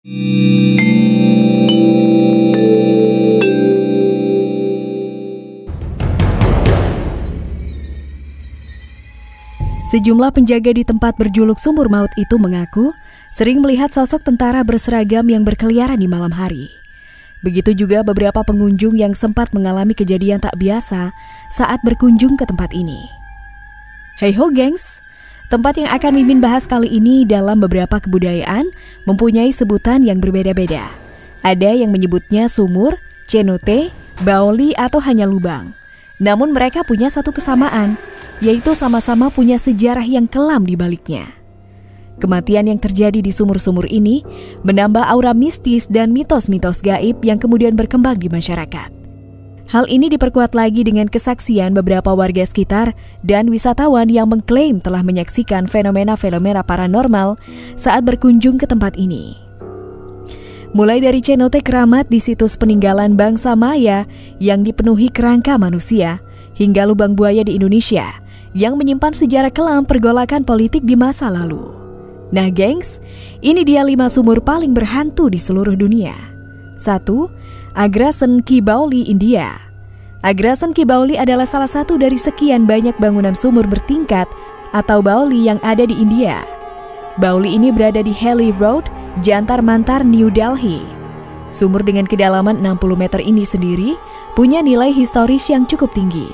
Sejumlah penjaga di tempat berjuluk Sumur Maut itu mengaku sering melihat sosok tentara berseragam yang berkeliaran di malam hari. Begitu juga beberapa pengunjung yang sempat mengalami kejadian tak biasa saat berkunjung ke tempat ini. Hey ho gengs, tempat yang akan Mimin bahas kali ini dalam beberapa kebudayaan mempunyai sebutan yang berbeda-beda. Ada yang menyebutnya sumur, cenote, baoli atau hanya lubang. Namun mereka punya satu kesamaan, yaitu sama-sama punya sejarah yang kelam di baliknya. Kematian yang terjadi di sumur-sumur ini menambah aura mistis dan mitos-mitos gaib yang kemudian berkembang di masyarakat. Hal ini diperkuat lagi dengan kesaksian beberapa warga sekitar dan wisatawan yang mengklaim telah menyaksikan fenomena-fenomena paranormal saat berkunjung ke tempat ini. Mulai dari cenote keramat di situs peninggalan bangsa Maya yang dipenuhi kerangka manusia, hingga lubang buaya di Indonesia yang menyimpan sejarah kelam pergolakan politik di masa lalu. Nah gengs, ini dia 5 sumur paling berhantu di seluruh dunia. 1. Agrasen Ki Baoli, India. Agrasen Ki Baoli adalah salah satu dari sekian banyak bangunan sumur bertingkat atau baoli yang ada di India. Baoli ini berada di Delhi Road, Jantar Mantar, New Delhi. Sumur dengan kedalaman 60 meter ini sendiri punya nilai historis yang cukup tinggi.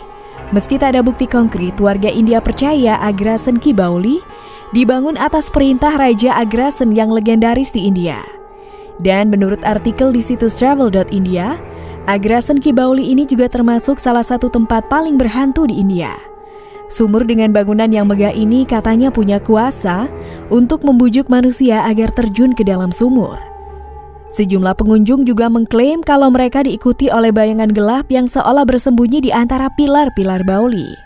Meski tak ada bukti konkret, warga India percaya Agrasen Ki Baoli dibangun atas perintah Raja Agrasen yang legendaris di India. Dan menurut artikel di situs travel.india, Agrasen Ki Baoli ini juga termasuk salah satu tempat paling berhantu di India. Sumur dengan bangunan yang megah ini katanya punya kuasa untuk membujuk manusia agar terjun ke dalam sumur. Sejumlah pengunjung juga mengklaim kalau mereka diikuti oleh bayangan gelap yang seolah bersembunyi di antara pilar-pilar baoli.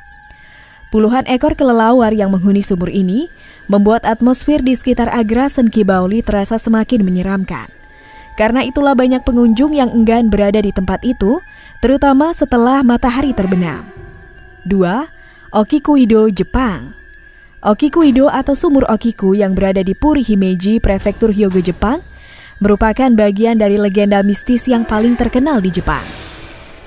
Puluhan ekor kelelawar yang menghuni sumur ini membuat atmosfer di sekitar Agrasen Ki Baoli terasa semakin menyeramkan. Karena itulah banyak pengunjung yang enggan berada di tempat itu, terutama setelah matahari terbenam. 2. Okikuido, Jepang. Okikuido atau sumur Okiku yang berada di Puri Himeji, Prefektur Hyogo, Jepang, merupakan bagian dari legenda mistis yang paling terkenal di Jepang.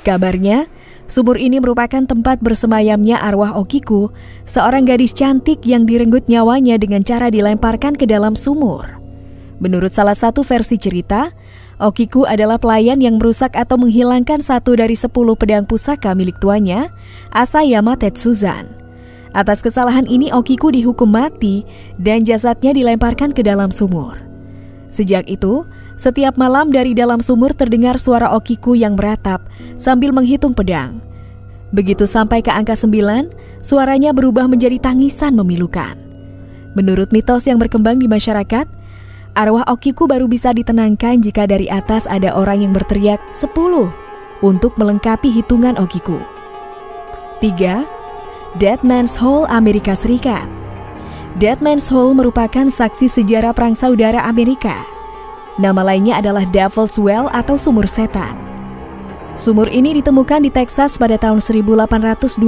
Kabarnya, sumur ini merupakan tempat bersemayamnya arwah Okiku, seorang gadis cantik yang direnggut nyawanya dengan cara dilemparkan ke dalam sumur. Menurut salah satu versi cerita, Okiku adalah pelayan yang merusak atau menghilangkan satu dari 10 pedang pusaka milik tuanya, Asayama Tetsuzan. Atas kesalahan ini Okiku dihukum mati dan jasadnya dilemparkan ke dalam sumur. Sejak itu, setiap malam dari dalam sumur terdengar suara Okiku yang meratap sambil menghitung pedang. Begitu sampai ke angka 9, suaranya berubah menjadi tangisan memilukan. Menurut mitos yang berkembang di masyarakat, arwah Okiku baru bisa ditenangkan jika dari atas ada orang yang berteriak 10 untuk melengkapi hitungan Okiku. 3. Dead Man's Hole, Amerika Serikat. Dead Man's Hole merupakan saksi sejarah Perang Saudara Amerika. Nama lainnya adalah Devil's Well atau Sumur Setan. Sumur ini ditemukan di Texas pada tahun 1821.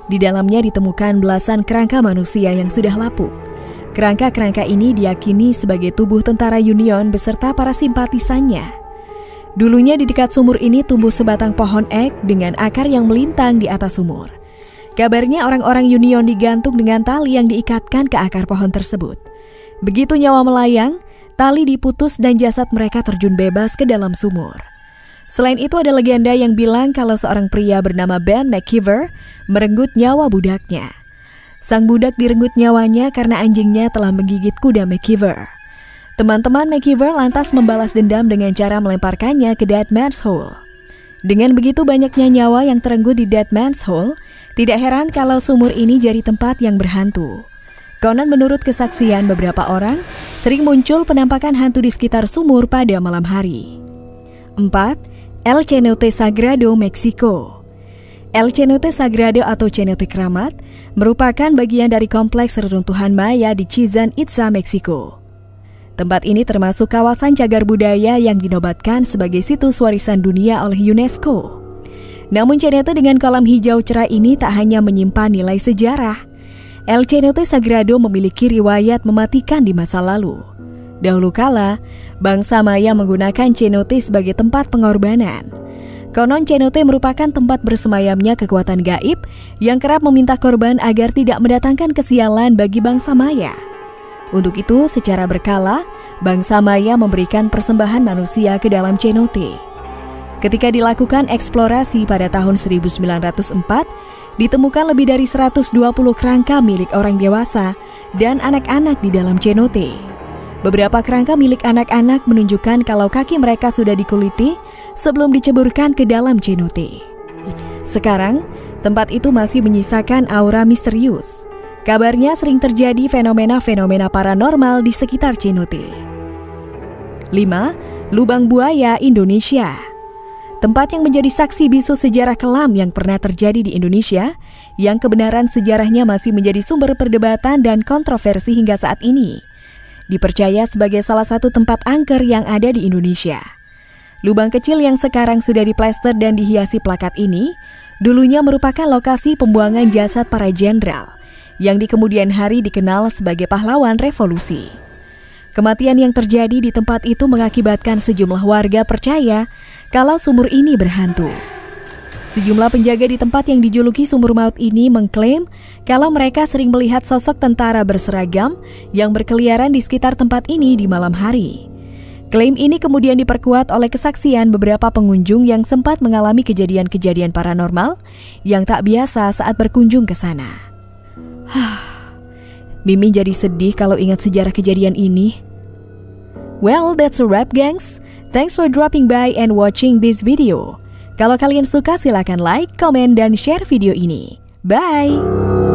Di dalamnya ditemukan belasan kerangka manusia yang sudah lapuk. Kerangka-kerangka ini diyakini sebagai tubuh tentara Union beserta para simpatisannya. Dulunya di dekat sumur ini tumbuh sebatang pohon ek dengan akar yang melintang di atas sumur. Kabarnya orang-orang Union digantung dengan tali yang diikatkan ke akar pohon tersebut. Begitu nyawa melayang, tali diputus dan jasad mereka terjun bebas ke dalam sumur. Selain itu ada legenda yang bilang kalau seorang pria bernama Ben McKeever merenggut nyawa budaknya. Sang budak direnggut nyawanya karena anjingnya telah menggigit kuda McKeever. Teman-teman McKeever lantas membalas dendam dengan cara melemparkannya ke Dead Man's Hole. Dengan begitu banyaknya nyawa yang terenggut di Dead Man's Hole, tidak heran kalau sumur ini jadi tempat yang berhantu. Konon menurut kesaksian beberapa orang, sering muncul penampakan hantu di sekitar sumur pada malam hari. 4. El Cenote Sagrado, Meksiko. El Cenote Sagrado atau Cenote Keramat merupakan bagian dari kompleks reruntuhan Maya di Chichen Itza, Meksiko. Tempat ini termasuk kawasan cagar budaya yang dinobatkan sebagai situs warisan dunia oleh UNESCO. Namun cenote dengan kolam hijau cerah ini tak hanya menyimpan nilai sejarah. El Cenote Sagrado memiliki riwayat mematikan di masa lalu. Dahulu kala, bangsa Maya menggunakan cenote sebagai tempat pengorbanan. Konon cenote merupakan tempat bersemayamnya kekuatan gaib yang kerap meminta korban agar tidak mendatangkan kesialan bagi bangsa Maya. Untuk itu, secara berkala, bangsa Maya memberikan persembahan manusia ke dalam cenote. Ketika dilakukan eksplorasi pada tahun 1904, ditemukan lebih dari 120 kerangka milik orang dewasa dan anak-anak di dalam cenote. Beberapa kerangka milik anak-anak menunjukkan kalau kaki mereka sudah dikuliti sebelum diceburkan ke dalam cenote. Sekarang, tempat itu masih menyisakan aura misterius. Kabarnya sering terjadi fenomena-fenomena paranormal di sekitar cenote. 5. Lubang Buaya, Indonesia. Tempat yang menjadi saksi bisu sejarah kelam yang pernah terjadi di Indonesia, yang kebenaran sejarahnya masih menjadi sumber perdebatan dan kontroversi hingga saat ini. Dipercaya sebagai salah satu tempat angker yang ada di Indonesia. Lubang kecil yang sekarang sudah diplester dan dihiasi plakat ini, dulunya merupakan lokasi pembuangan jasad para jenderal, yang di kemudian hari dikenal sebagai pahlawan revolusi. Kematian yang terjadi di tempat itu mengakibatkan sejumlah warga percaya kalau sumur ini berhantu. Sejumlah penjaga di tempat yang dijuluki Sumur Maut ini mengklaim kalau mereka sering melihat sosok tentara berseragam yang berkeliaran di sekitar tempat ini di malam hari. Klaim ini kemudian diperkuat oleh kesaksian beberapa pengunjung yang sempat mengalami kejadian-kejadian paranormal yang tak biasa saat berkunjung ke sana. Mimin jadi sedih kalau ingat sejarah kejadian ini. Well, that's a wrap, gengs. Thanks for dropping by and watching this video. Kalau kalian suka, silakan like, komen, dan share video ini. Bye!